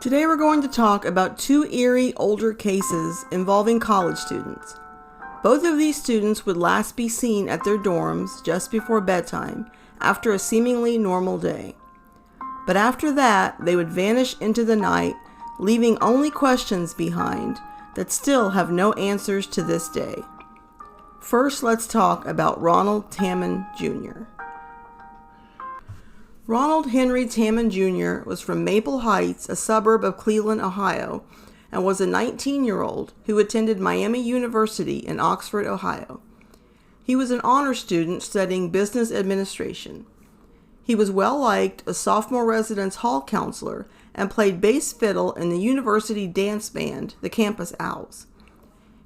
Today we're going to talk about two eerie older cases involving college students. Both of these students would last be seen at their dorms just before bedtime after a seemingly normal day. But after that, they would vanish into the night, leaving only questions behind that still have no answers to this day. First, let's talk about Ronald Tammen Jr. Ronald Henry Tammen Jr. was from Maple Heights, a suburb of Cleveland, Ohio, and was a 19-year-old who attended Miami University in Oxford, Ohio. He was an honor student studying business administration. He was well-liked, a sophomore residence hall counselor, and played bass fiddle in the university dance band, the Campus Owls.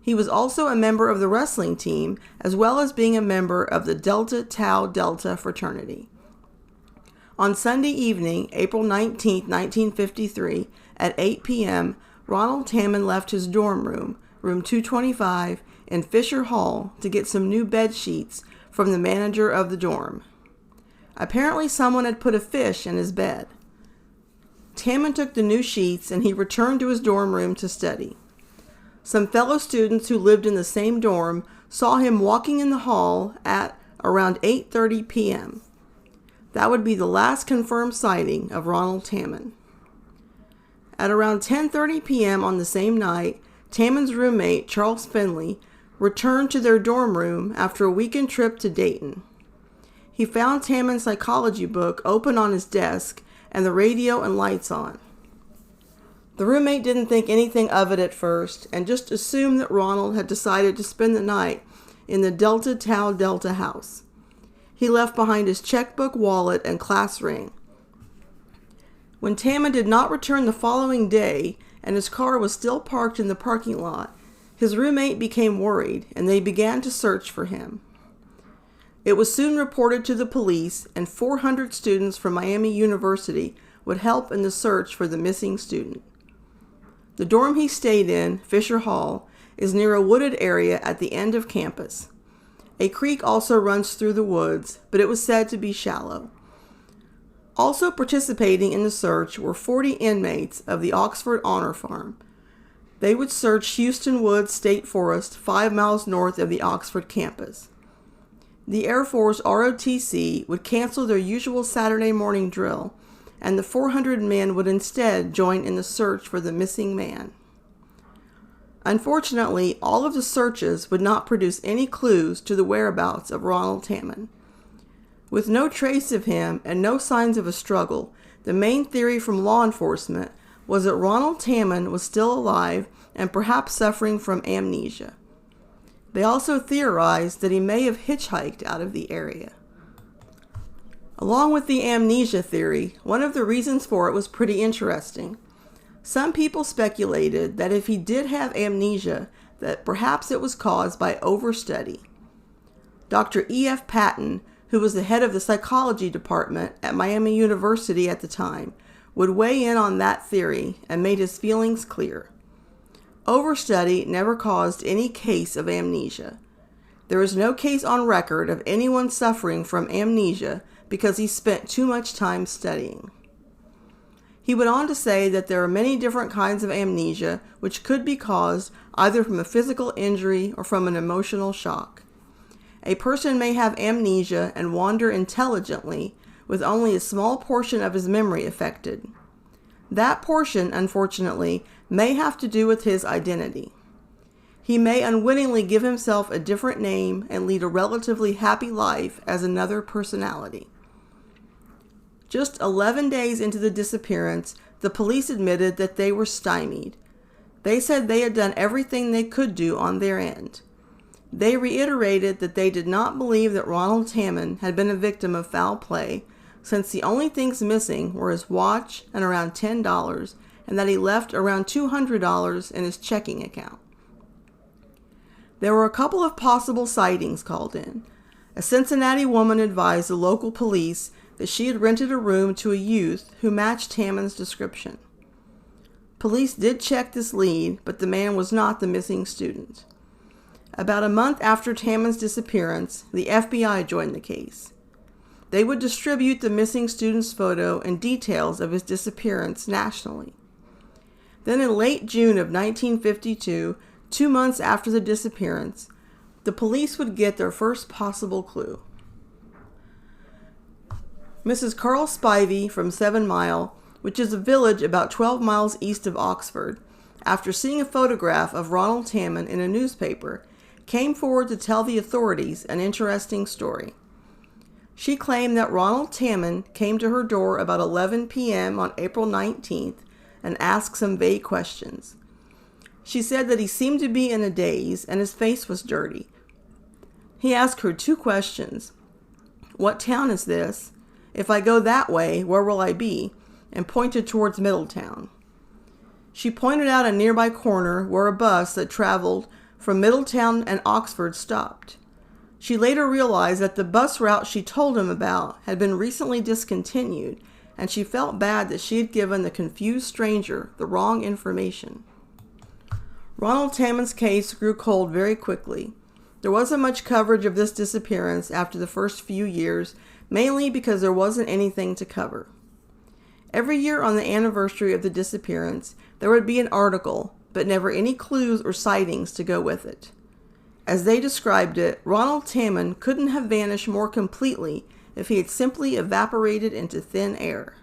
He was also a member of the wrestling team, as well as being a member of the Delta Tau Delta fraternity. On Sunday evening, April 19, 1953, at 8 p.m., Ronald Tammen left his dorm room, room 225, in Fisher Hall to get some new bed sheets from the manager of the dorm. Apparently someone had put a fish in his bed. Tammen took the new sheets and he returned to his dorm room to study. Some fellow students who lived in the same dorm saw him walking in the hall at around 8:30 p.m. That would be the last confirmed sighting of Ronald Tammen. At around 10:30 p.m. on the same night, Tammen's roommate, Charles Finley, returned to their dorm room after a weekend trip to Dayton. He found Tammen's psychology book open on his desk and the radio and lights on. The roommate didn't think anything of it at first and just assumed that Ronald had decided to spend the night in the Delta Tau Delta house. He left behind his checkbook, wallet, and class ring. When Tammen did not return the following day and his car was still parked in the parking lot, his roommate became worried and they began to search for him. It was soon reported to the police, and 400 students from Miami University would help in the search for the missing student. The dorm he stayed in, Fisher Hall, is near a wooded area at the end of campus. A creek also runs through the woods, but it was said to be shallow. Also participating in the search were 40 inmates of the Oxford Honor Farm. They would search Houston Woods State Forest 5 miles north of the Oxford campus. The Air Force ROTC would cancel their usual Saturday morning drill, and the 400 men would instead join in the search for the missing man. Unfortunately, all of the searches would not produce any clues to the whereabouts of Ronald Tammen. With no trace of him and no signs of a struggle, the main theory from law enforcement was that Ronald Tammen was still alive and perhaps suffering from amnesia. They also theorized that he may have hitchhiked out of the area. Along with the amnesia theory, one of the reasons for it was pretty interesting. Some people speculated that if he did have amnesia, that perhaps it was caused by overstudy. Dr. E.F. Patton, who was the head of the psychology department at Miami University at the time, would weigh in on that theory and made his feelings clear. Overstudy never caused any case of amnesia. There is no case on record of anyone suffering from amnesia because he spent too much time studying. He went on to say that there are many different kinds of amnesia which could be caused either from a physical injury or from an emotional shock. A person may have amnesia and wander intelligently with only a small portion of his memory affected. That portion, unfortunately, may have to do with his identity. He may unwittingly give himself a different name and lead a relatively happy life as another personality. Just 11 days into the disappearance, the police admitted that they were stymied. They said they had done everything they could do on their end. They reiterated that they did not believe that Ronald Tammen had been a victim of foul play, since the only things missing were his watch and around $10, and that he left around $200 in his checking account. There were a couple of possible sightings called in. A Cincinnati woman advised the local police that she had rented a room to a youth who matched Tammen's description. Police did check this lead, but the man was not the missing student. About a month after Tammen's disappearance, the FBI joined the case. They would distribute the missing student's photo and details of his disappearance nationally. Then in late June of 1952, 2 months after the disappearance, the police would get their first possible clue. Mrs. Carl Spivey from 7 Mile, which is a village about 12 miles east of Oxford, after seeing a photograph of Ronald Tammen in a newspaper, came forward to tell the authorities an interesting story. She claimed that Ronald Tammen came to her door about 11 p.m. on April 19th and asked some vague questions. She said that he seemed to be in a daze and his face was dirty. He asked her 2 questions. What town is this? If I go that way, where will I be? And pointed towards Middletown. She pointed out a nearby corner where a bus that traveled from Middletown and Oxford stopped. She later realized that the bus route she told him about had been recently discontinued, and she felt bad that she had given the confused stranger the wrong information. Ronald Tammen's case grew cold very quickly. There wasn't much coverage of this disappearance after the first few years, mainly because there wasn't anything to cover. Every year on the anniversary of the disappearance, there would be an article, but never any clues or sightings to go with it. As they described it, Ronald Tammen couldn't have vanished more completely if he had simply evaporated into thin air.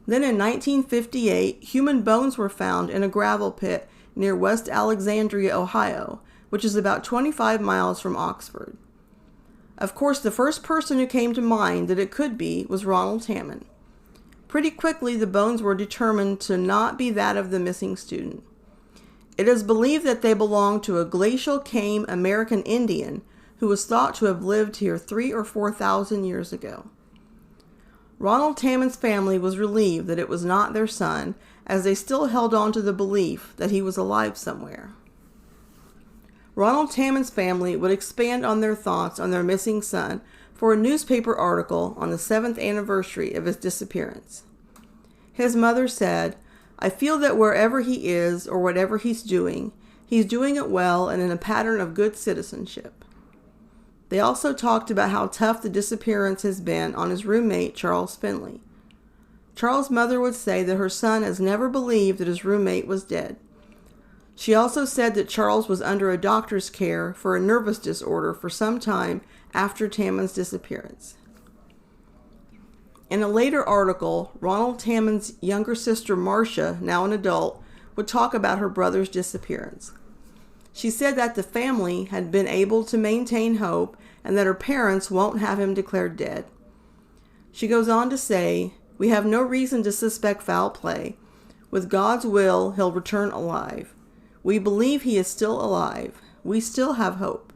Then in 1958, human bones were found in a gravel pit near West Alexandria, Ohio, which is about 25 miles from Oxford. Of course, the first person who came to mind that it could be was Ronald Tammen. Pretty quickly, the bones were determined to not be that of the missing student. It is believed that they belonged to a glacial Kame American Indian who was thought to have lived here 3,000 or 4,000 years ago. Ronald Tammen's family was relieved that it was not their son, as they still held on to the belief that he was alive somewhere. Ronald Tammen's family would expand on their thoughts on their missing son for a newspaper article on the 7th anniversary of his disappearance. His mother said, "I feel that wherever he is or whatever he's doing it well and in a pattern of good citizenship." They also talked about how tough the disappearance has been on his roommate, Charles Finley. Charles' mother would say that her son has never believed that his roommate was dead. She also said that Charles was under a doctor's care for a nervous disorder for some time after Tammen's disappearance. In a later article, Ronald Tammen's younger sister Marcia, now an adult, would talk about her brother's disappearance. She said that the family had been able to maintain hope and that her parents won't have him declared dead. She goes on to say, "We have no reason to suspect foul play. With God's will, he'll return alive. We believe he is still alive. We still have hope."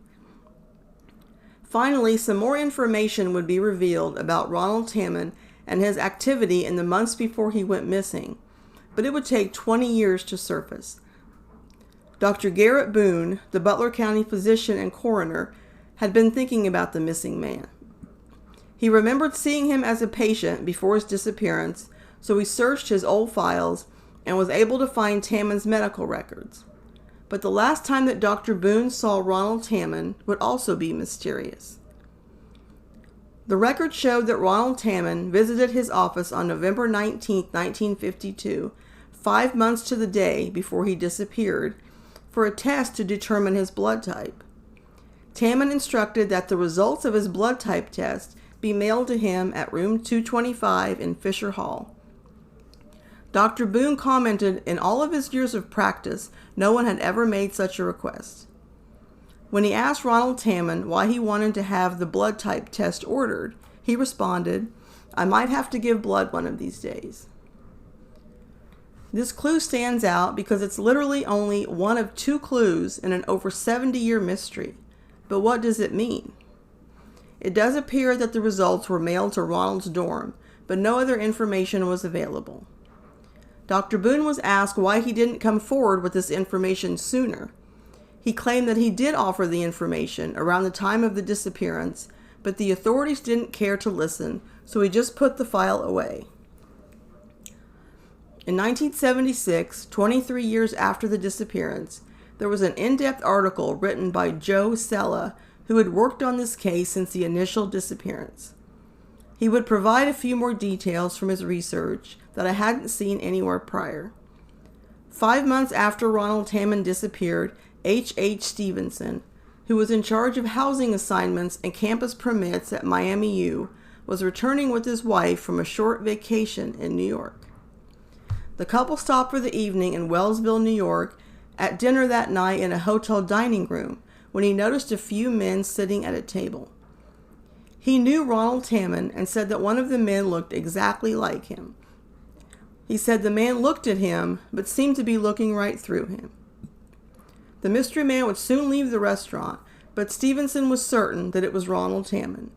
Finally, some more information would be revealed about Ronald Tammen and his activity in the months before he went missing, but it would take 20 years to surface. Dr. Garrett Boone, the Butler County physician and coroner, had been thinking about the missing man. He remembered seeing him as a patient before his disappearance, so he searched his old files and was able to find Tammen's medical records. But the last time that Dr. Boone saw Ronald Tammen would also be mysterious. The record showed that Ronald Tammen visited his office on November 19, 1952, 5 months to the day before he disappeared, for a test to determine his blood type. Tammen instructed that the results of his blood type test be mailed to him at room 225 in Fisher Hall. Dr. Boone commented in all of his years of practice, no one had ever made such a request. When he asked Ronald Tammen why he wanted to have the blood type test ordered, he responded, "I might have to give blood one of these days." This clue stands out because it's literally only one of 2 clues in an over 70-year mystery. But what does it mean? It does appear that the results were mailed to Ronald's dorm, but no other information was available. Dr. Boone was asked why he didn't come forward with this information sooner. He claimed that he did offer the information around the time of the disappearance, but the authorities didn't care to listen, so he just put the file away. In 1976, 23 years after the disappearance, there was an in-depth article written by Joe Sella, who had worked on this case since the initial disappearance. He would provide a few more details from his research that I hadn't seen anywhere prior. 5 months after Ronald Tammen disappeared, H. Stevenson, who was in charge of housing assignments and campus permits at Miami U, was returning with his wife from a short vacation in New York. The couple stopped for the evening in Wellsville, New York, at dinner that night in a hotel dining room when he noticed a few men sitting at a table. He knew Ronald Tammen and said that one of the men looked exactly like him. He said the man looked at him, but seemed to be looking right through him. The mystery man would soon leave the restaurant, but Stevenson was certain that it was Ronald Tammen.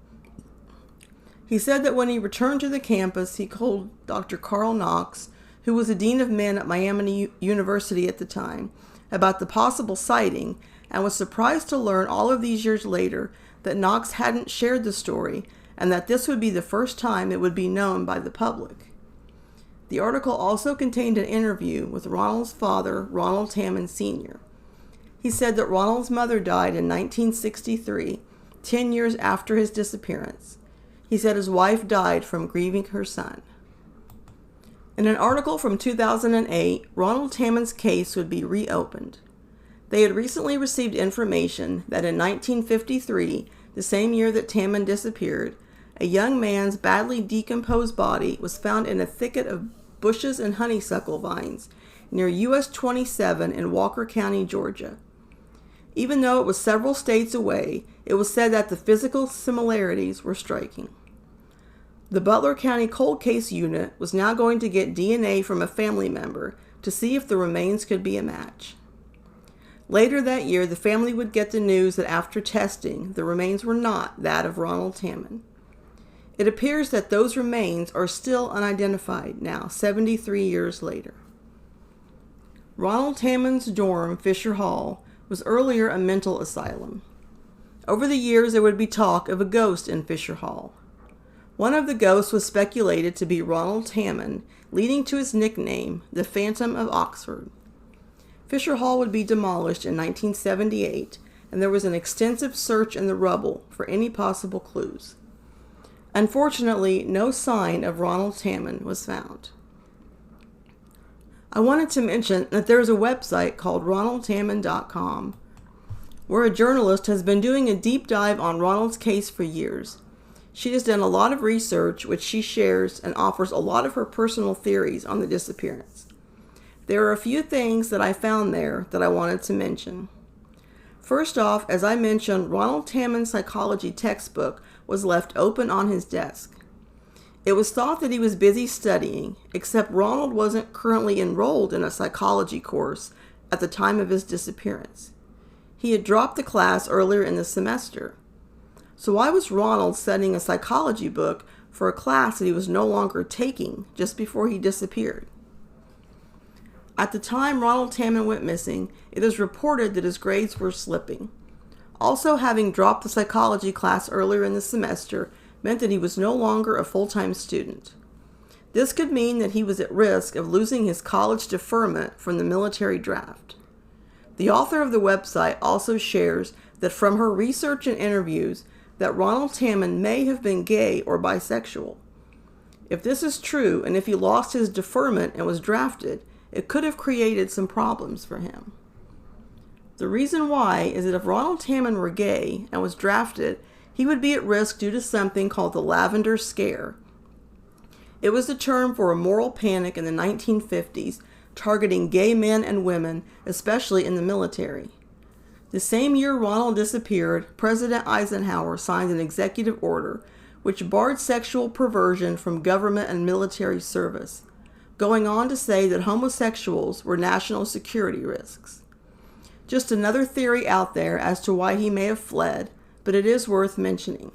He said that when he returned to the campus, he called Dr. Carl Knox, who was the dean of men at Miami University at the time, about the possible sighting, and was surprised to learn all of these years later that Knox hadn't shared the story, and that this would be the first time it would be known by the public. The article also contained an interview with Ronald's father, Ronald Tammen Sr. He said that Ronald's mother died in 1963, 10 years after his disappearance. He said his wife died from grieving her son. In an article from 2008, Ronald Tammen's case would be reopened. They had recently received information that in 1953, the same year that Tammen disappeared, a young man's badly decomposed body was found in a thicket of bushes and honeysuckle vines near US 27 in Walker County, Georgia. Even though it was several states away, it was said that the physical similarities were striking. The Butler County Cold Case Unit was now going to get DNA from a family member to see if the remains could be a match. Later that year, the family would get the news that after testing, the remains were not that of Ronald Tammen. It appears that those remains are still unidentified now, 73 years later. Ronald Tammen's dorm, Fisher Hall, was earlier a mental asylum. Over the years, there would be talk of a ghost in Fisher Hall. One of the ghosts was speculated to be Ronald Tammen, leading to his nickname, the Phantom of Oxford. Fisher Hall would be demolished in 1978, and there was an extensive search in the rubble for any possible clues. Unfortunately, no sign of Ronald Tammen was found. I wanted to mention that there is a website called ronaldtammen.com, where a journalist has been doing a deep dive on Ronald's case for years. She has done a lot of research, which she shares and offers a lot of her personal theories on the disappearance. There are a few things that I found there that I wanted to mention. First off, as I mentioned, Ronald Tammen's psychology textbook was left open on his desk. It was thought that he was busy studying, except Ronald wasn't currently enrolled in a psychology course at the time of his disappearance. He had dropped the class earlier in the semester. So why was Ronald studying a psychology book for a class that he was no longer taking just before he disappeared? At the time Ronald Tammen went missing, it is reported that his grades were slipping. Also, having dropped the psychology class earlier in the semester meant that he was no longer a full-time student. This could mean that he was at risk of losing his college deferment from the military draft. The author of the website also shares that from her research and interviews that Ronald Tammen may have been gay or bisexual. If this is true, and if he lost his deferment and was drafted, it could have created some problems for him. The reason why is that if Ronald Tammen were gay and was drafted, he would be at risk due to something called the Lavender Scare. It was the term for a moral panic in the 1950s, targeting gay men and women, especially in the military. The same year Ronald disappeared, President Eisenhower signed an executive order which barred sexual perversion from government and military service, going on to say that homosexuals were national security risks. Just another theory out there as to why he may have fled, but it is worth mentioning.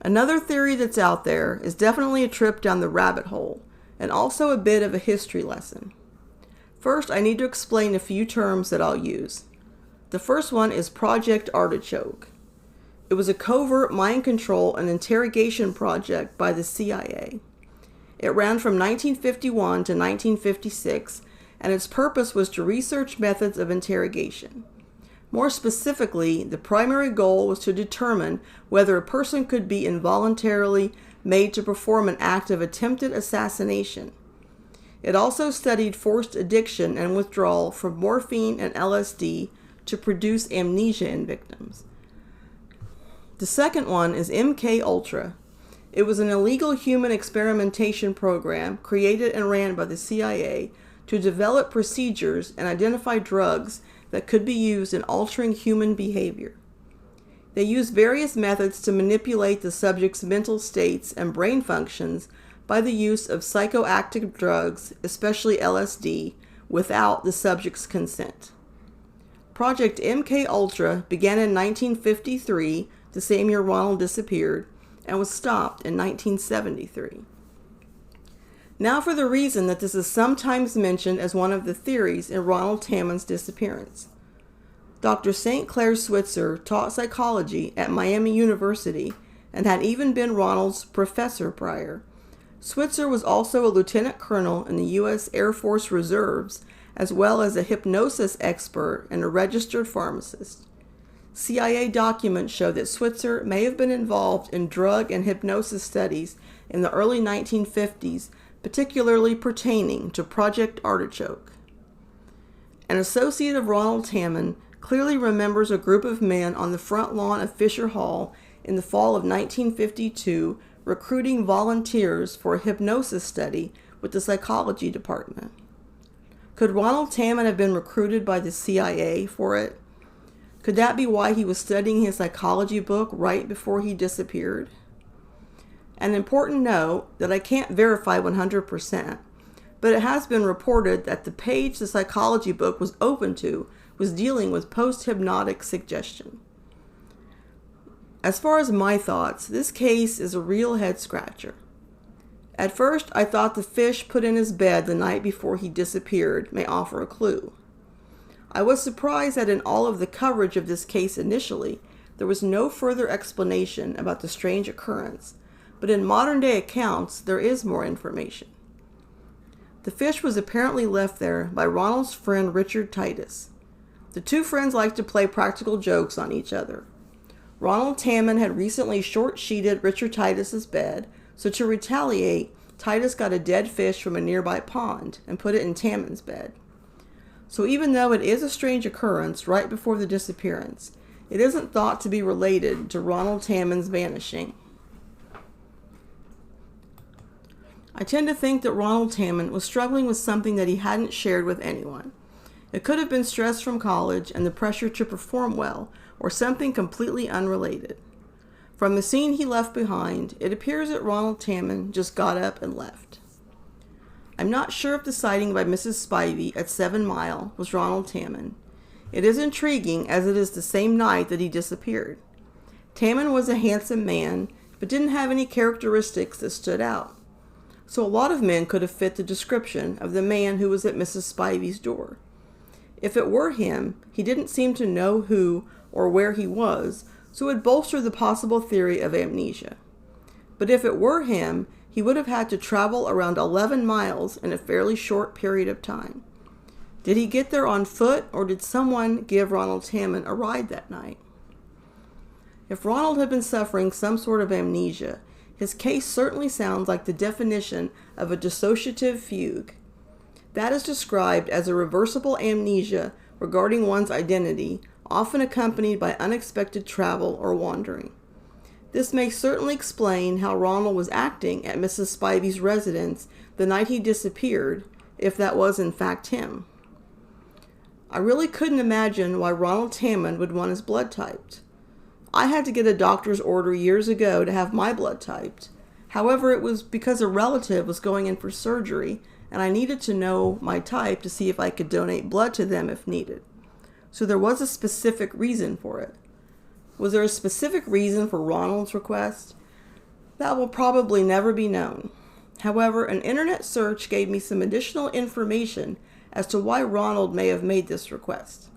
Another theory that's out there is definitely a trip down the rabbit hole, and also a bit of a history lesson. First, I need to explain a few terms that I'll use. The first one is Project Artichoke. It was a covert mind control and interrogation project by the CIA. It ran from 1951 to 1956, and its purpose was to research methods of interrogation. More specifically, the primary goal was to determine whether a person could be involuntarily made to perform an act of attempted assassination. It also studied forced addiction and withdrawal from morphine and LSD to produce amnesia in victims. The second one is MK-Ultra. It was an illegal human experimentation program created and ran by the CIA to develop procedures and identify drugs that could be used in altering human behavior. They used various methods to manipulate the subject's mental states and brain functions by the use of psychoactive drugs, especially LSD, without the subject's consent. Project MK-Ultra began in 1953, the same year Ronald disappeared, and was stopped in 1973. Now for the reason that this is sometimes mentioned as one of the theories in Ronald Tammen's disappearance. Dr. St. Clair Switzer taught psychology at Miami University and had even been Ronald's professor prior. Switzer was also a lieutenant colonel in the U.S. Air Force Reserves, as well as a hypnosis expert and a registered pharmacist. CIA documents show that Switzer may have been involved in drug and hypnosis studies in the early 1950s, particularly pertaining to Project Artichoke. An associate of Ronald Tammen clearly remembers a group of men on the front lawn of Fisher Hall in the fall of 1952 recruiting volunteers for a hypnosis study with the psychology department. Could Ronald Tammen have been recruited by the CIA for it? Could that be why he was studying his psychology book right before he disappeared? An important note that I can't verify 100%, but it has been reported that the page the psychology book was open to was dealing with post-hypnotic suggestion. As far as my thoughts, this case is a real head-scratcher. At first, I thought the fish put in his bed the night before he disappeared may offer a clue. I was surprised that in all of the coverage of this case initially, there was no further explanation about the strange occurrence, but in modern-day accounts, there is more information. The fish was apparently left there by Ronald's friend Richard Titus. The two friends liked to play practical jokes on each other. Ronald Tammen had recently short-sheeted Richard Titus's bed, so to retaliate, Titus got a dead fish from a nearby pond and put it in Tammen's bed. So even though it is a strange occurrence right before the disappearance, it isn't thought to be related to Ronald Tammen's vanishing. I tend to think that Ronald Tammen was struggling with something that he hadn't shared with anyone. It could have been stress from college and the pressure to perform well, or something completely unrelated. From the scene he left behind, it appears that Ronald Tammen just got up and left. I'm not sure if the sighting by Mrs. Spivey at 7 Mile was Ronald Tammen. It is intriguing as it is the same night that he disappeared. Tammen was a handsome man, but didn't have any characteristics that stood out. So a lot of men could have fit the description of the man who was at Mrs. Spivey's door. If it were him, he didn't seem to know who or where he was, so it would bolster the possible theory of amnesia. But if it were him, he would have had to travel around 11 miles in a fairly short period of time. Did he get there on foot, or did someone give Ronald Tammen a ride that night? If Ronald had been suffering some sort of amnesia, his case certainly sounds like the definition of a dissociative fugue. That is described as a reversible amnesia regarding one's identity, often accompanied by unexpected travel or wandering. This may certainly explain how Ronald was acting at Mrs. Spivey's residence the night he disappeared, if that was in fact him. I really couldn't imagine why Ronald Tammen would want his blood typed. I had to get a doctor's order years ago to have my blood typed. However, it was because a relative was going in for surgery, and I needed to know my type to see if I could donate blood to them if needed. So there was a specific reason for it. Was there a specific reason for Ronald's request? That will probably never be known. However, an internet search gave me some additional information as to why Ronald may have made this request.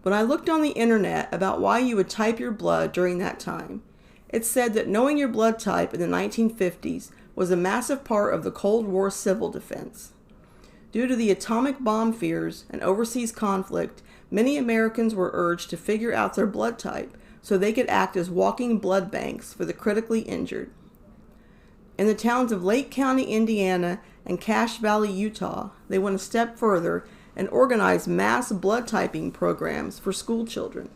When I looked on the internet about why you would type your blood during that time, it said that knowing your blood type in the 1950s was a massive part of the Cold War civil defense. Due to the atomic bomb fears and overseas conflict, many Americans were urged to figure out their blood type so they could act as walking blood banks for the critically injured. In the towns of Lake County, Indiana, and Cache Valley, Utah, they went a step further and organized mass blood typing programs for school children.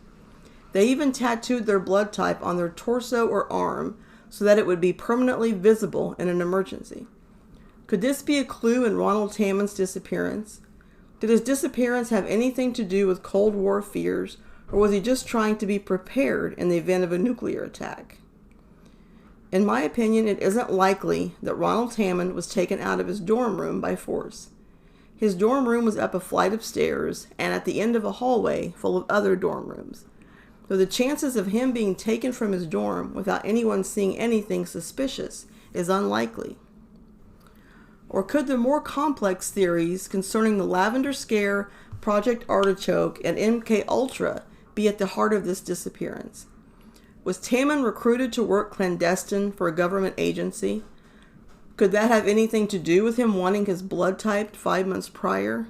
They even tattooed their blood type on their torso or arm so that it would be permanently visible in an emergency. Could this be a clue in Ronald Tammen's disappearance? Did his disappearance have anything to do with Cold War fears, or was he just trying to be prepared in the event of a nuclear attack? In my opinion, it isn't likely that Ronald Tammen was taken out of his dorm room by force. His dorm room was up a flight of stairs and at the end of a hallway full of other dorm rooms, though the chances of him being taken from his dorm without anyone seeing anything suspicious is unlikely. Or could the more complex theories concerning the Lavender Scare, Project Artichoke, and MK Ultra be at the heart of this disappearance? Was Tammen recruited to work clandestine for a government agency? Could that have anything to do with him wanting his blood typed 5 months prior?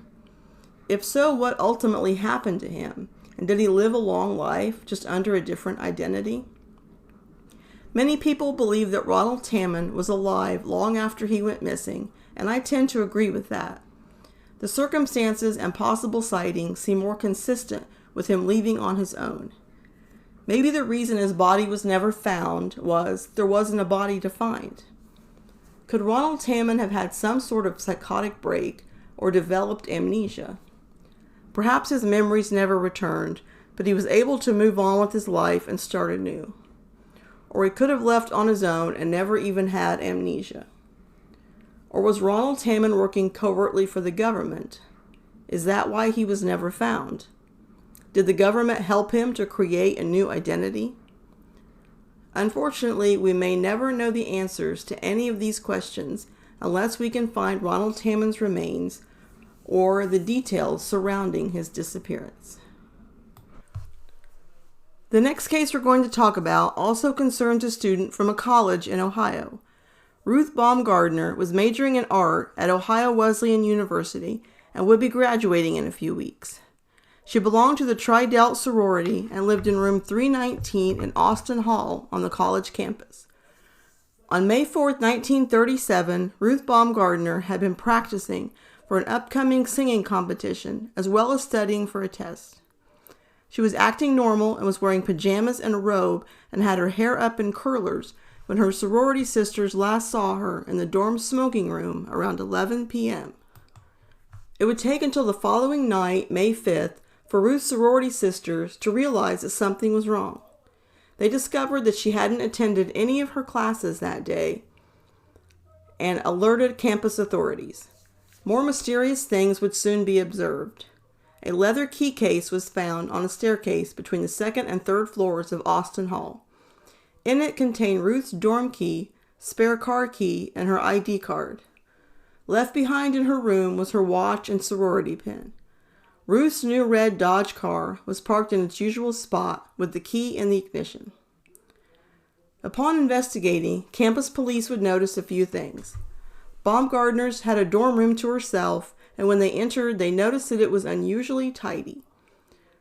If so, what ultimately happened to him? And did he live a long life, just under a different identity? Many people believe that Ronald Tammen was alive long after he went missing, and I tend to agree with that. The circumstances and possible sightings seem more consistent with him leaving on his own. Maybe the reason his body was never found was there wasn't a body to find. Could Ronald Tammen have had some sort of psychotic break or developed amnesia? Perhaps his memories never returned, but he was able to move on with his life and start anew. Or he could have left on his own and never even had amnesia. Or was Ronald Tammen working covertly for the government? Is that why he was never found? Did the government help him to create a new identity? Unfortunately, we may never know the answers to any of these questions unless we can find Ronald Tammen's remains or the details surrounding his disappearance. The next case we're going to talk about also concerns a student from a college in Ohio. Ruth Baumgardner was majoring in art at Ohio Wesleyan University and would be graduating in a few weeks. She belonged to the Tri-Delt sorority and lived in room 319 in Austin Hall on the college campus. On May 4, 1937, Ruth Baumgardner had been practicing for an upcoming singing competition as well as studying for a test. She was acting normal and was wearing pajamas and a robe and had her hair up in curlers when her sorority sisters last saw her in the dorm smoking room around 11 p.m. It would take until the following night, May 5th, for Ruth's sorority sisters to realize that something was wrong. They discovered that she hadn't attended any of her classes that day and alerted campus authorities. More mysterious things would soon be observed. A leather key case was found on a staircase between the second and third floors of Austin Hall. In it contained Ruth's dorm key, spare car key, and her ID card. Left behind in her room was her watch and sorority pin. Ruth's new red Dodge car was parked in its usual spot with the key in the ignition. Upon investigating, campus police would notice a few things. Baumgardner's had a dorm room to herself, and when they entered, they noticed that it was unusually tidy.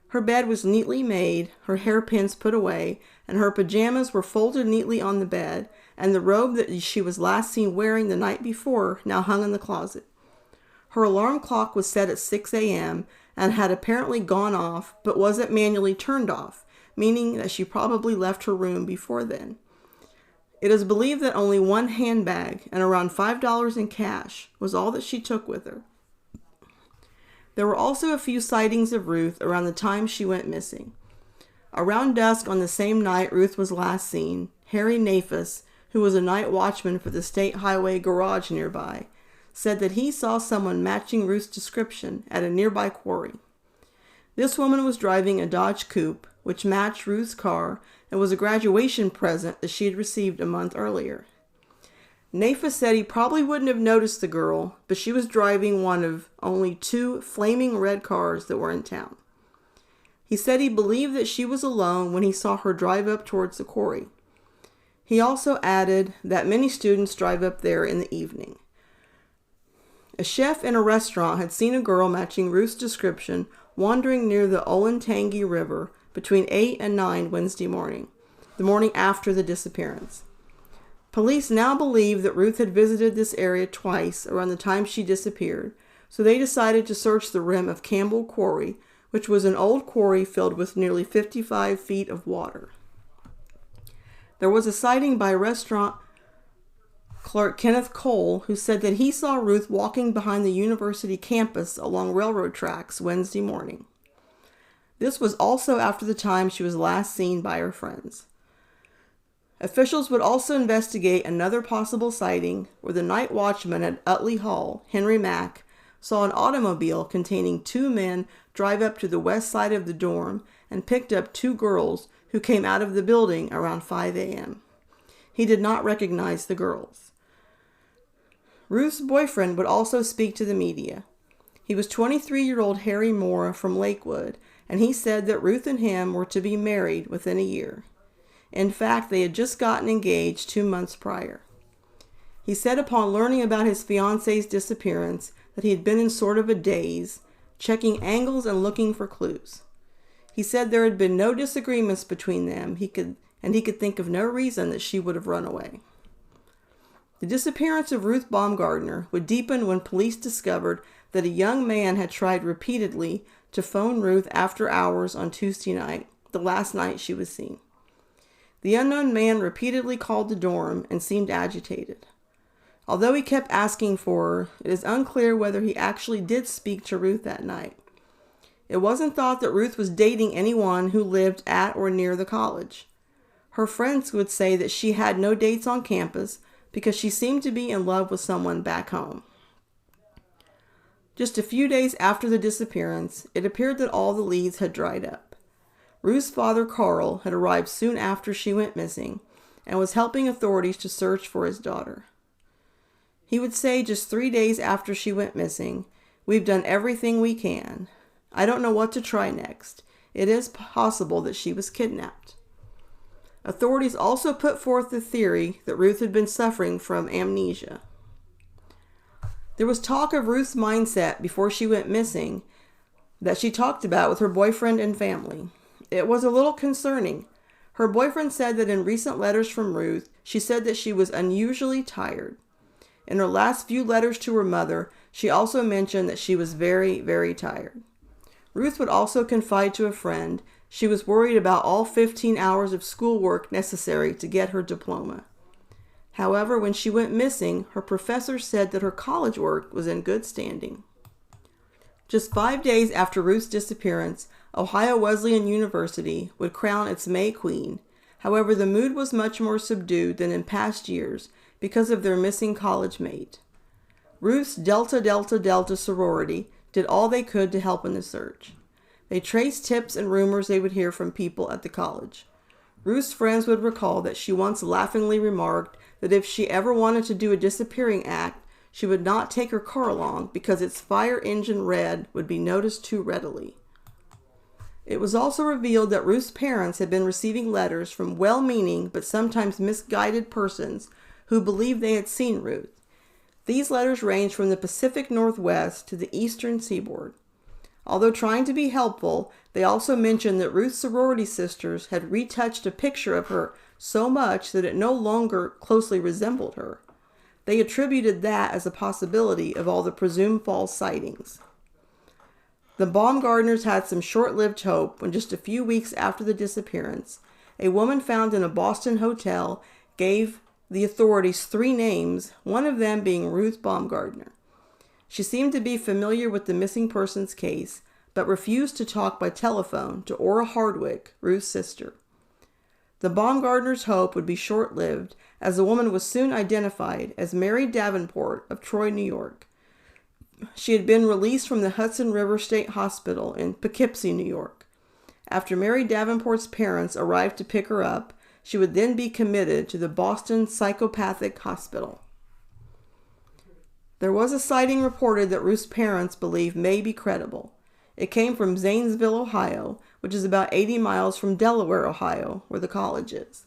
Her bed was neatly made, her hairpins put away, and her pajamas were folded neatly on the bed, and the robe that she was last seen wearing the night before now hung in the closet. Her alarm clock was set at 6 a.m. and had apparently gone off, but wasn't manually turned off, meaning that she probably left her room before then. It is believed that only one handbag and around $5 in cash was all that she took with her. There were also a few sightings of Ruth around the time she went missing. Around dusk on the same night Ruth was last seen, Harry Nafis, who was a night watchman for the state highway garage nearby, said that he saw someone matching Ruth's description at a nearby quarry. This woman was driving a Dodge Coupe, which matched Ruth's car and was a graduation present that she had received a month earlier. Nafis said he probably wouldn't have noticed the girl, but she was driving one of only 2 flaming red cars that were in town. He said he believed that she was alone when he saw her drive up towards the quarry. He also added that many students drive up there in the evening. A chef in a restaurant had seen a girl matching Ruth's description wandering near the Olentangy River between 8 and 9 Wednesday morning, the morning after the disappearance. Police now believe that Ruth had visited this area twice around the time she disappeared, so they decided to search the rim of Campbell Quarry, which was an old quarry filled with nearly 55 feet of water. There was a sighting by restaurant clerk Kenneth Cole, who said that he saw Ruth walking behind the university campus along railroad tracks Wednesday morning. This was also after the time she was last seen by her friends. Officials would also investigate another possible sighting where the night watchman at Utley Hall, Henry Mack, saw an automobile containing 2 men drive up to the west side of the dorm and picked up 2 girls who came out of the building around 5 a.m. He did not recognize the girls. Ruth's boyfriend would also speak to the media. He was 23-year-old Harry Moore from Lakewood, and he said that Ruth and him were to be married within a year. In fact, they had just gotten engaged 2 months prior. He said upon learning about his fiance's disappearance that he had been in sort of a daze, checking angles and looking for clues. He said there had been no disagreements between them, he could think of no reason that she would have run away. The disappearance of Ruth Baumgardner would deepen when police discovered that a young man had tried repeatedly to phone Ruth after hours on Tuesday night, the last night she was seen. The unknown man repeatedly called the dorm and seemed agitated. Although he kept asking for her, it is unclear whether he actually did speak to Ruth that night. It wasn't thought that Ruth was dating anyone who lived at or near the college. Her friends would say that she had no dates on campus because she seemed to be in love with someone back home. Just a few days after the disappearance, it appeared that all the leads had dried up. Ruth's father, Carl, had arrived soon after she went missing and was helping authorities to search for his daughter. He would say just 3 days after she went missing, "We've done everything we can. I don't know what to try next. It is possible that she was kidnapped." Authorities also put forth the theory that Ruth had been suffering from amnesia. There was talk of Ruth's mindset before she went missing that she talked about with her boyfriend and family. It was a little concerning. Her boyfriend said that in recent letters from Ruth, she said that she was unusually tired. In her last few letters to her mother, she also mentioned that she was very, very tired. Ruth would also confide to a friend she was worried about all 15 hours of schoolwork necessary to get her diploma. However, when she went missing, her professor said that her college work was in good standing. Just 5 days after Ruth's disappearance, Ohio Wesleyan University would crown its May Queen. However, the mood was much more subdued than in past years because of their missing college mate. Ruth's Delta Delta Delta sorority did all they could to help in the search. They traced tips and rumors they would hear from people at the college. Ruth's friends would recall that she once laughingly remarked that if she ever wanted to do a disappearing act, she would not take her car along because its fire engine red would be noticed too readily. It was also revealed that Ruth's parents had been receiving letters from well-meaning but sometimes misguided persons who believed they had seen Ruth. These letters ranged from the Pacific Northwest to the eastern seaboard. Although trying to be helpful, they also mentioned that Ruth's sorority sisters had retouched a picture of her so much that it no longer closely resembled her. They attributed that as a possibility of all the presumed false sightings. The Baumgardners had some short-lived hope when just a few weeks after the disappearance, a woman found in a Boston hotel gave the authorities 3 names, one of them being Ruth Baumgardner. She seemed to be familiar with the missing persons case, but refused to talk by telephone to Ora Hardwick, Ruth's sister. The Baumgardners' hope would be short-lived, as the woman was soon identified as Mary Davenport of Troy, New York. She had been released from the Hudson River State Hospital in Poughkeepsie, New York. After Mary Davenport's parents arrived to pick her up, she would then be committed to the Boston Psychopathic Hospital. There was a sighting reported that Ruth's parents believe may be credible. It came from Zanesville, Ohio, which is about 80 miles from Delaware, Ohio, where the college is.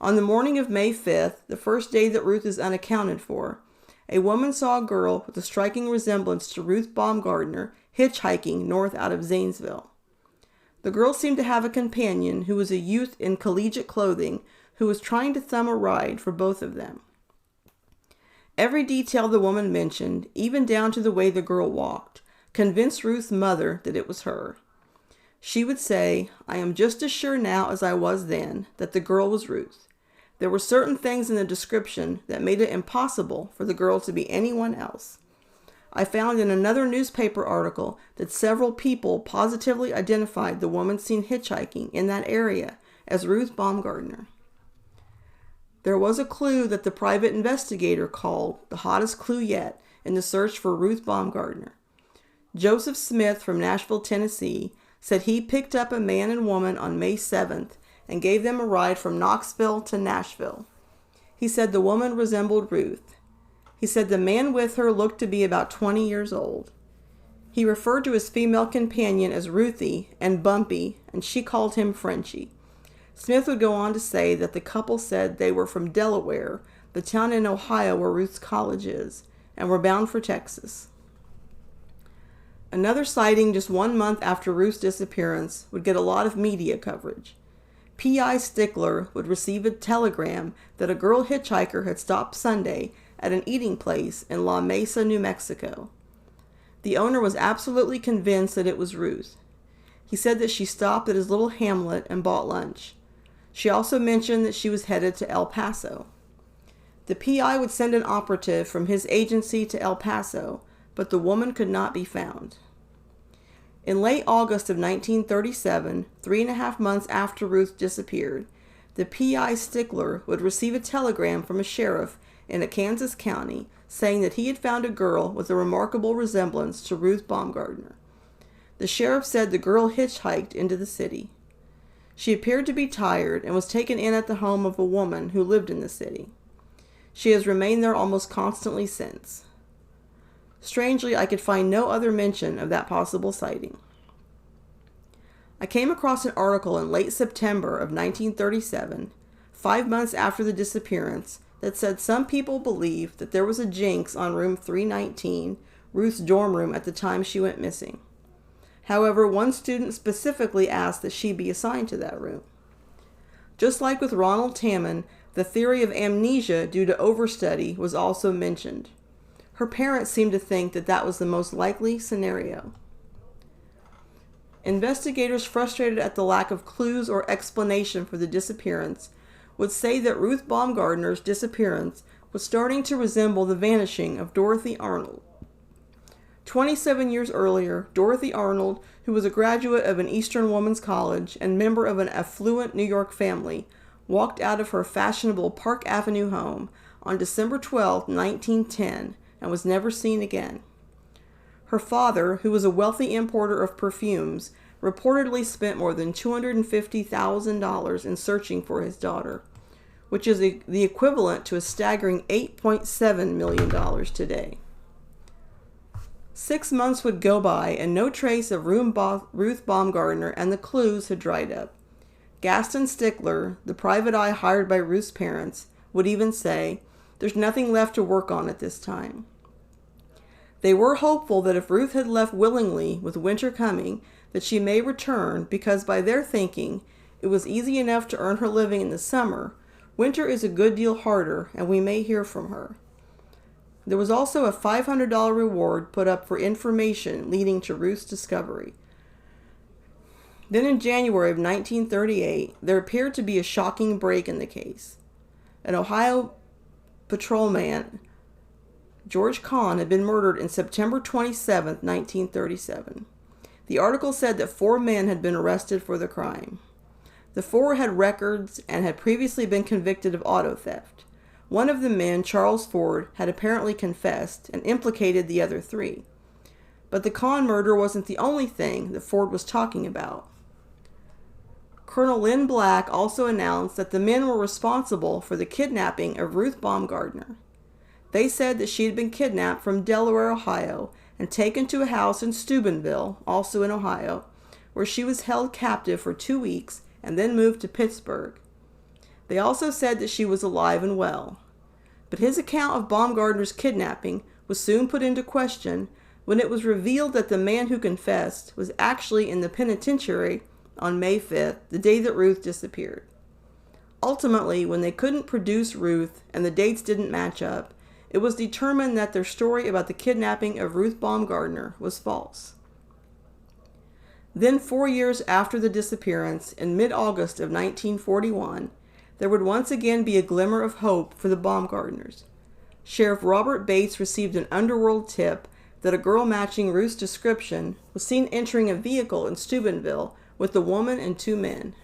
On the morning of May 5th, the first day that Ruth is unaccounted for, a woman saw a girl with a striking resemblance to Ruth Baumgardner hitchhiking north out of Zanesville. The girl seemed to have a companion who was a youth in collegiate clothing who was trying to thumb a ride for both of them. Every detail the woman mentioned, even down to the way the girl walked, convinced Ruth's mother that it was her. She would say, "I am just as sure now as I was then that the girl was Ruth. There were certain things in the description that made it impossible for the girl to be anyone else. I found in another newspaper article that several people positively identified the woman seen hitchhiking in that area as Ruth Baumgardner." There was a clue that the private investigator called the hottest clue yet in the search for Ruth Baumgardner. Joseph Smith from Nashville, Tennessee, said he picked up a man and woman on May 7th and gave them a ride from Knoxville to Nashville. He said the woman resembled Ruth. He said the man with her looked to be about 20 years old. He referred to his female companion as Ruthie and Bumpy, and she called him Frenchie. Smith would go on to say that the couple said they were from Delaware, the town in Ohio where Ruth's college is, and were bound for Texas. Another sighting just 1 month after Ruth's disappearance would get a lot of media coverage. P.I. Stickler would receive a telegram that a girl hitchhiker had stopped Sunday at an eating place in La Mesa, New Mexico. The owner was absolutely convinced that it was Ruth. He said that she stopped at his little hamlet and bought lunch. She also mentioned that she was headed to El Paso. The P.I. would send an operative from his agency to El Paso, but the woman could not be found. In late August of 1937, 3.5 months after Ruth disappeared, the P.I. Stickler would receive a telegram from a sheriff in a Kansas county saying that he had found a girl with a remarkable resemblance to Ruth Baumgardner. The sheriff said the girl hitchhiked into the city. She appeared to be tired and was taken in at the home of a woman who lived in the city. She has remained there almost constantly since. Strangely, I could find no other mention of that possible sighting. I came across an article in late September of 1937, 5 months after the disappearance, that said some people believed that there was a jinx on room 319, Ruth's dorm room, at the time she went missing. However, one student specifically asked that she be assigned to that room. Just like with Ronald Tammen, the theory of amnesia due to overstudy was also mentioned. Her parents seemed to think that that was the most likely scenario. Investigators, frustrated at the lack of clues or explanation for the disappearance, would say that Ruth Baumgardner's disappearance was starting to resemble the vanishing of Dorothy Arnold. 27 years earlier, Dorothy Arnold, who was a graduate of an Eastern woman's college and member of an affluent New York family, walked out of her fashionable Park Avenue home on December 12, 1910, and was never seen again. Her father, who was a wealthy importer of perfumes, reportedly spent more than $250,000 in searching for his daughter, which is the equivalent to a staggering $8.7 million today. 6 months would go by and no trace of Ruth Baumgardner, and the clues had dried up. Gaston Stickler, the private eye hired by Ruth's parents, would even say, "There's nothing left to work on at this time." They were hopeful that if Ruth had left willingly with winter coming, that she may return, because by their thinking, it was easy enough to earn her living in the summer. Winter is a good deal harder, and we may hear from her. There was also a $500 reward put up for information leading to Ruth's discovery. Then in January of 1938, there appeared to be a shocking break in the case. An Ohio patrolman, George Kahn, had been murdered in September 27, 1937. The article said that 4 men had been arrested for the crime. The 4 had records and had previously been convicted of auto theft. One of the men, Charles Ford, had apparently confessed and implicated the other 3. But the Kahn murder wasn't the only thing that Ford was talking about. Colonel Lynn Black also announced that the men were responsible for the kidnapping of Ruth Baumgardner. They said that she had been kidnapped from Delaware, Ohio, and taken to a house in Steubenville, also in Ohio, where she was held captive for 2 weeks and then moved to Pittsburgh. They also said that she was alive and well. But his account of Baumgardner's kidnapping was soon put into question when it was revealed that the man who confessed was actually in the penitentiary on May 5th, the day that Ruth disappeared. Ultimately, when they couldn't produce Ruth and the dates didn't match up, it was determined that their story about the kidnapping of Ruth Baumgardner was false. Then 4 years after the disappearance, in mid-August of 1941, there would once again be a glimmer of hope for the Baumgardners. Sheriff Robert Bates received an underworld tip that a girl matching Ruth's description was seen entering a vehicle in Steubenville with a woman and 2 men.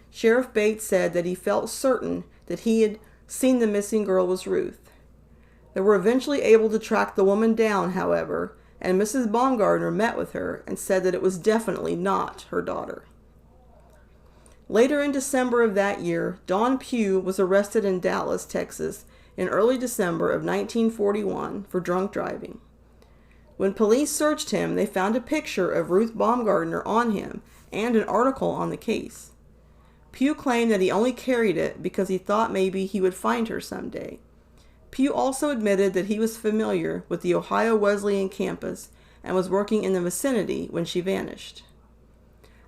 Sheriff Bates said that he felt certain that he had seen the missing girl was Ruth. They were eventually able to track the woman down, however, and Mrs. Baumgardner met with her and said that it was definitely not her daughter. Later in December of that year, Don Pugh was arrested in Dallas, Texas, in early December of 1941 for drunk driving. When police searched him, they found a picture of Ruth Baumgardner on him and an article on the case. Pugh claimed that he only carried it because he thought maybe he would find her someday. Pugh also admitted that he was familiar with the Ohio Wesleyan campus and was working in the vicinity when she vanished.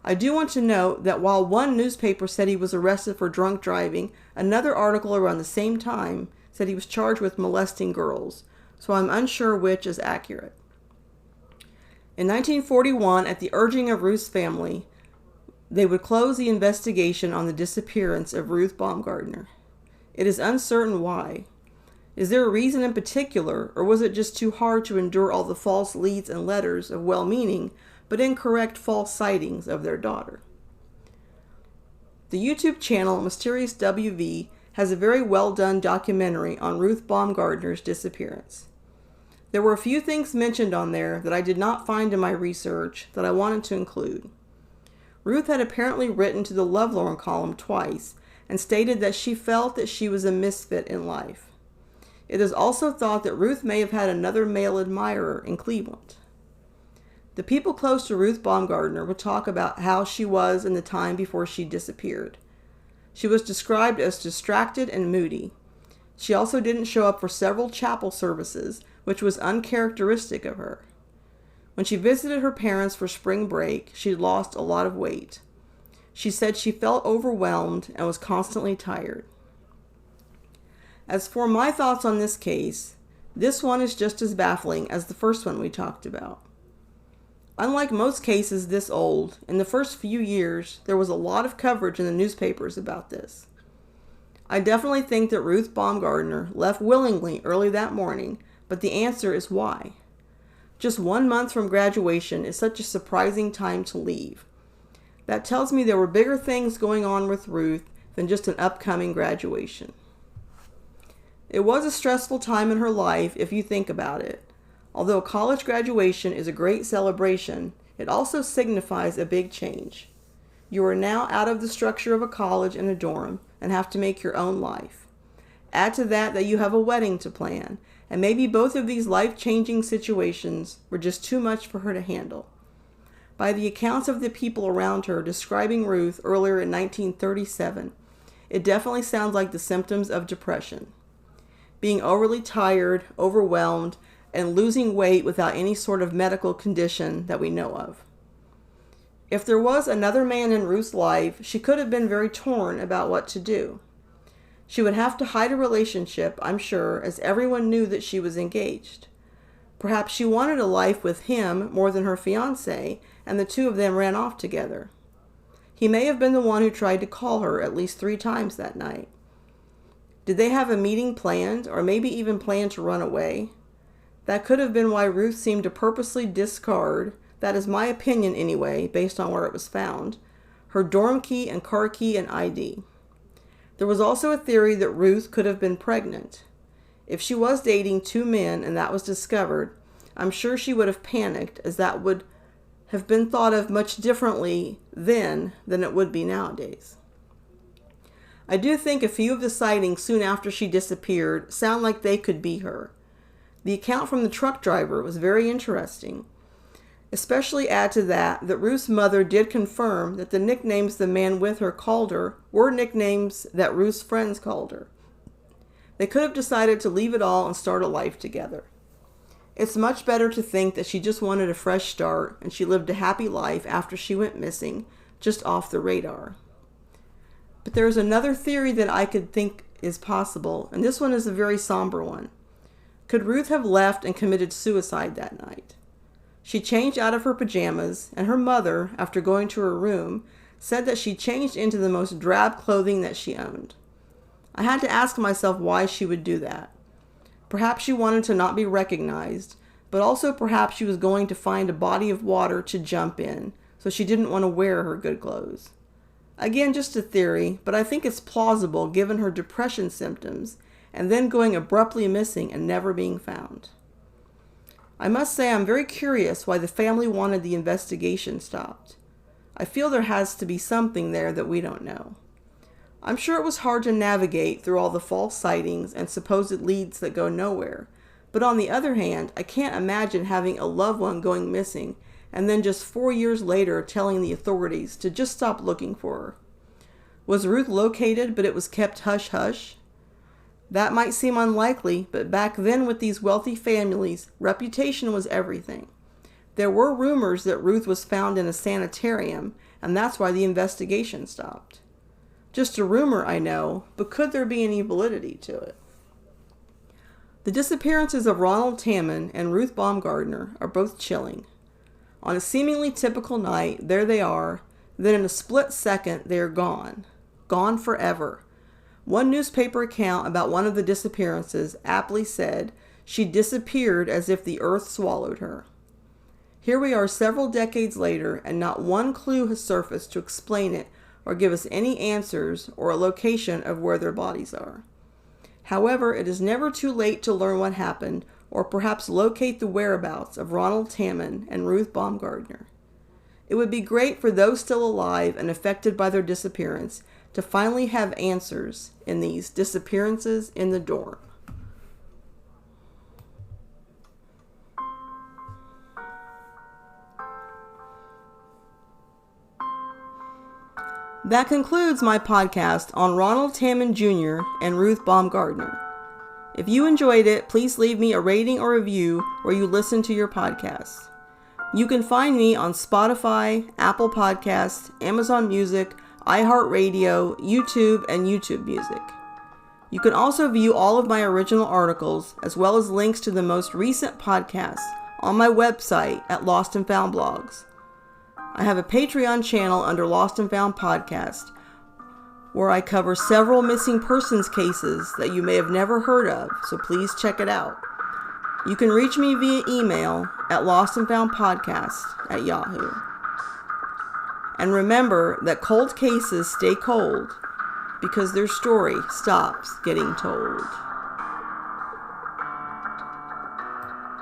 I do want to note that while one newspaper said he was arrested for drunk driving, another article around the same time said he was charged with molesting girls, so I'm unsure which is accurate. In 1941, at the urging of Ruth's family, they would close the investigation on the disappearance of Ruth Baumgardner. It is uncertain why. Is there a reason in particular, or was it just too hard to endure all the false leads and letters of well-meaning but incorrect false sightings of their daughter? The YouTube channel Mysterious WV has a very well-done documentary on Ruth Baumgardner's disappearance. There were a few things mentioned on there that I did not find in my research that I wanted to include. Ruth had apparently written to the Lovelorn column twice and stated that she felt that she was a misfit in life. It is also thought that Ruth may have had another male admirer in Cleveland. The people close to Ruth Baumgardner would talk about how she was in the time before she disappeared. She was described as distracted and moody. She also didn't show up for several chapel services, which was uncharacteristic of her. When she visited her parents for spring break, she lost a lot of weight. She said she felt overwhelmed and was constantly tired. As for my thoughts on this case, this one is just as baffling as the first one we talked about. Unlike most cases this old, in the first few years, there was a lot of coverage in the newspapers about this. I definitely think that Ruth Baumgardner left willingly early that morning, but the answer is why. Just 1 month from graduation is such a surprising time to leave. That tells me there were bigger things going on with Ruth than just an upcoming graduation. It was a stressful time in her life if you think about it. Although college graduation is a great celebration, it also signifies a big change. You are now out of the structure of a college and a dorm and have to make your own life. Add to that you have a wedding to plan, and maybe both of these life-changing situations were just too much for her to handle. By the accounts of the people around her describing Ruth earlier in 1937, it definitely sounds like the symptoms of depression. Being overly tired, overwhelmed, and losing weight without any sort of medical condition that we know of. If there was another man in Ruth's life, she could have been very torn about what to do. She would have to hide a relationship, I'm sure, as everyone knew that she was engaged. Perhaps she wanted a life with him more than her fiancé, and the two of them ran off together. He may have been the one who tried to call her at least 3 times that night. Did they have a meeting planned, or maybe even planned to run away? That could have been why Ruth seemed to purposely discard, that is my opinion anyway, based on where it was found, her dorm key and car key and ID. There was also a theory that Ruth could have been pregnant. If she was dating 2 men and that was discovered, I'm sure she would have panicked, as that would have been thought of much differently then than it would be nowadays. I do think a few of the sightings soon after she disappeared sound like they could be her. The account from the truck driver was very interesting. Especially add to that Ruth's mother did confirm that the nicknames the man with her called her were nicknames that Ruth's friends called her. They could have decided to leave it all and start a life together. It's much better to think that she just wanted a fresh start and she lived a happy life after she went missing, just off the radar. But there is another theory that I could think is possible, and this one is a very somber one. Could Ruth have left and committed suicide that night? She changed out of her pajamas, and her mother, after going to her room, said that she changed into the most drab clothing that she owned. I had to ask myself why she would do that. Perhaps she wanted to not be recognized, but also perhaps she was going to find a body of water to jump in, so she didn't want to wear her good clothes. Again, just a theory, but I think it's plausible given her depression symptoms, and then going abruptly missing and never being found. I must say I'm very curious why the family wanted the investigation stopped. I feel there has to be something there that we don't know. I'm sure it was hard to navigate through all the false sightings and supposed leads that go nowhere, but on the other hand, I can't imagine having a loved one going missing and then just 4 years later telling the authorities to just stop looking for her. Was Ruth located, but it was kept hush-hush? That might seem unlikely, but back then with these wealthy families, reputation was everything. There were rumors that Ruth was found in a sanitarium, and that's why the investigation stopped. Just a rumor, I know, but could there be any validity to it? The disappearances of Ronald Tammen and Ruth Baumgardner are both chilling. On a seemingly typical night, there they are, then in a split second, they are gone. Gone forever. One newspaper account about one of the disappearances aptly said, "She disappeared as if the earth swallowed her." Here we are several decades later, and not one clue has surfaced to explain it or give us any answers or a location of where their bodies are. However, it is never too late to learn what happened or perhaps locate the whereabouts of Ronald Tammen and Ruth Baumgardner. It would be great for those still alive and affected by their disappearance to finally have answers in these disappearances in the dorm. That concludes my podcast on Ronald Tammen Jr. and Ruth Baumgardner. If you enjoyed it, please leave me a rating or review where you listen to your podcasts. You can find me on Spotify, Apple Podcasts, Amazon Music, iHeartRadio, YouTube, and YouTube Music. You can also view all of my original articles, as well as links to the most recent podcasts, on my website at Lost and Found Blogs. I have a Patreon channel under Lost and Found Podcast, where I cover several missing persons cases that you may have never heard of, so please check it out. You can reach me via email at lostandfoundpodcast@yahoo. And remember that cold cases stay cold because their story stops getting told.